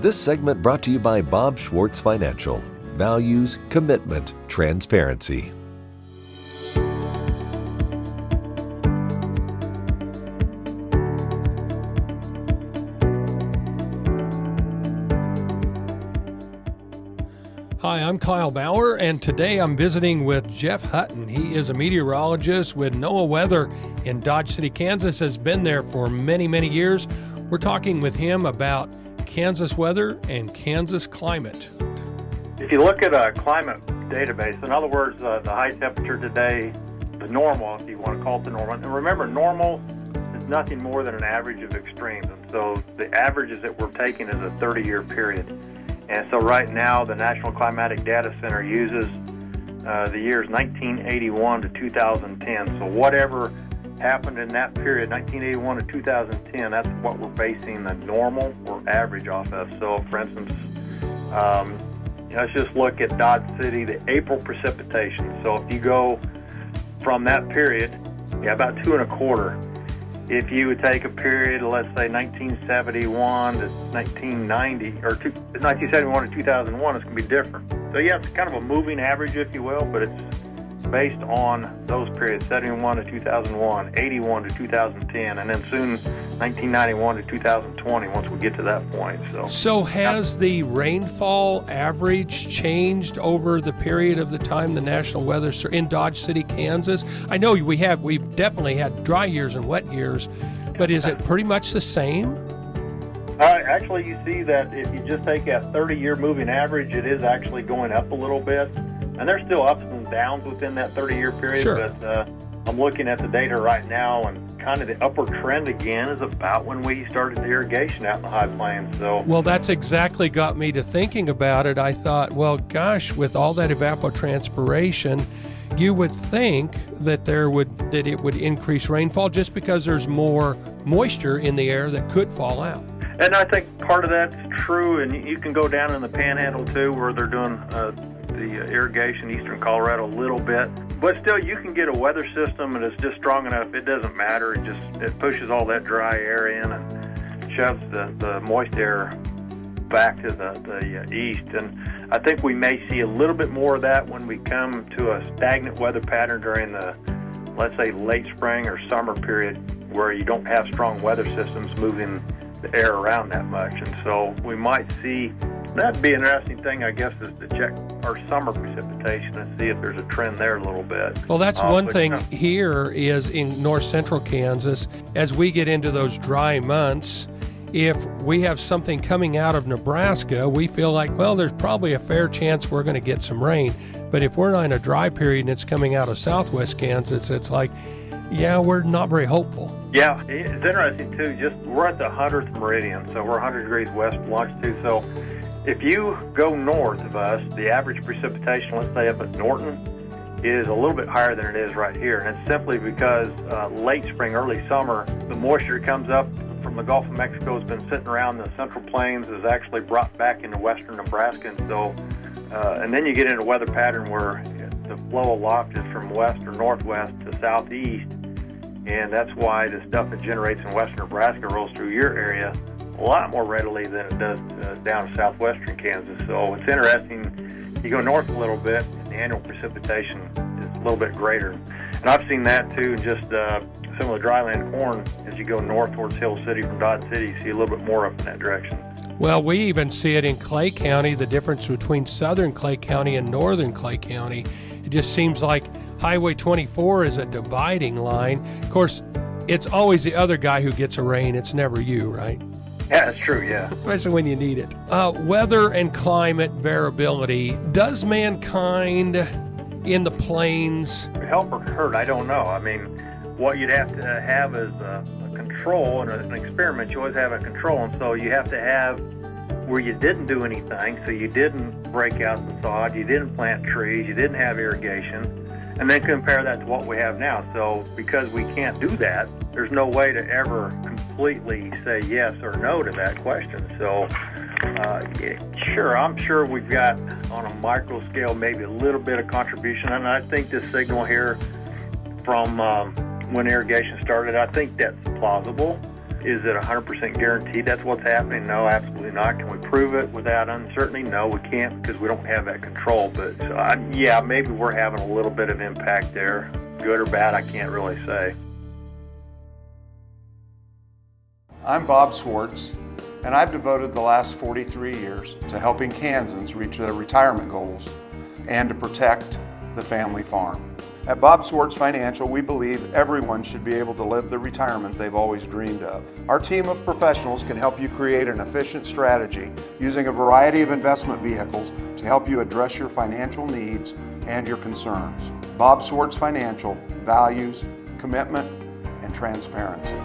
This segment brought to you by Bob Schwartz Financial. Values, commitment, transparency. Hi, I'm Kyle Bauer, and today I'm visiting with Jeff Hutton. He is a meteorologist with NOAA Weather in Dodge City, Kansas, has been there for many, many years. We're talking with him about Kansas weather and Kansas climate. If you look at a climate database, in other words, the high temperature today, the normal, if you want to call it the normal, and remember, normal is nothing more than an average of extremes, and so the averages that we're taking is a 30-year period. And so right now, the National Climatic Data Center uses the years 1981 to 2010. So whatever happened in that period, 1981 to 2010, that's what we're basing the normal or average off of. So, for instance, let's just look at Dodge City, the April precipitation. So if you go from that period, about 2.25. If you would take a period, let's say 1971 to 1990, or 1971 to 2001, it's going to be different. So it's kind of a moving average, if you will, but it's based on those periods, 71 to 2001, 81 to 2010, and then soon 1991 to 2020 once we get to that point. So has the rainfall average changed over the period of the time the National Weather in Dodge City, Kansas? I know we've definitely had dry years and wet years, but is it pretty much the same? Actually, you see that if you just take a 30-year moving average, it is actually going up a little bit. And there's still ups and downs within that 30-year period, sure. But I'm looking at the data right now, and kind of the upward trend again is about when we started the irrigation out in the high plains. Well, that's exactly got me to thinking about it. I thought, well, gosh, with all that evapotranspiration, you would think that it would increase rainfall just because there's more moisture in the air that could fall out. And I think part of that's true, and you can go down in the Panhandle too, where they're doing the irrigation, eastern Colorado, a little bit. But still, you can get a weather system, and it's just strong enough. It doesn't matter. It pushes all that dry air in and shoves the moist air back to the east. And I think we may see a little bit more of that when we come to a stagnant weather pattern during the, let's say, late spring or summer period, where you don't have strong weather systems moving the air around that much. And so we might see, that'd be an interesting thing, I guess, is to check our summer precipitation and see if there's a trend there a little bit. Well, that's one thing here is in north central Kansas, as we get into those dry months, if we have something coming out of Nebraska, we feel like, well, there's probably a fair chance we're going to get some rain. But if we're not in a dry period and it's coming out of southwest Kansas, it's like, we're not very hopeful. Yeah, it's interesting too, we're at the 100th meridian, so we're 100 degrees west of longitude. So if you go north of us, the average precipitation, let's say up at Norton, is a little bit higher than it is right here. And it's simply because late spring, early summer, the moisture comes up from the Gulf of Mexico, has been sitting around the central plains, is actually brought back into western Nebraska. And so, and then you get into a weather pattern where the flow aloft is from west or northwest to southeast. And that's why the stuff that generates in western Nebraska rolls through your area a lot more readily than it does down in southwestern Kansas. So it's interesting. You go north a little bit, and the annual precipitation is a little bit greater. And I've seen that too, just some of the dryland corn, as you go north towards Hill City from Dodge City, you see a little bit more up in that direction. Well, we even see it in Clay County, the difference between southern Clay County and northern Clay County. It just seems like Highway 24 is a dividing line. Of course, it's always the other guy who gets a rain. It's never you, right? Yeah, that's true, yeah. Especially when you need it. Weather and climate variability. Does mankind in the plains help or hurt? I don't know. I mean, what you'd have to have is a control, and an experiment, you always have a control, and so you have to have where you didn't do anything, so you didn't break out the sod, you didn't plant trees, you didn't have irrigation, and then compare that to what we have now. So because we can't do that, there's no way to ever completely say yes or no to that question. So sure, I'm sure we've got on a micro scale maybe a little bit of contribution, and I think this signal here from when irrigation started, I think that's plausible. Is it 100% guaranteed that's what's happening? No, absolutely not. Can we prove it without uncertainty? No, we can't because we don't have that control. But yeah, maybe we're having a little bit of impact there. Good or bad, I can't really say. I'm Bob Schwartz, and I've devoted the last 43 years to helping Kansans reach their retirement goals and to protect the family farm. At Bob Schwartz Financial, we believe everyone should be able to live the retirement they've always dreamed of. Our team of professionals can help you create an efficient strategy using a variety of investment vehicles to help you address your financial needs and your concerns. Bob Schwartz Financial values commitment and transparency.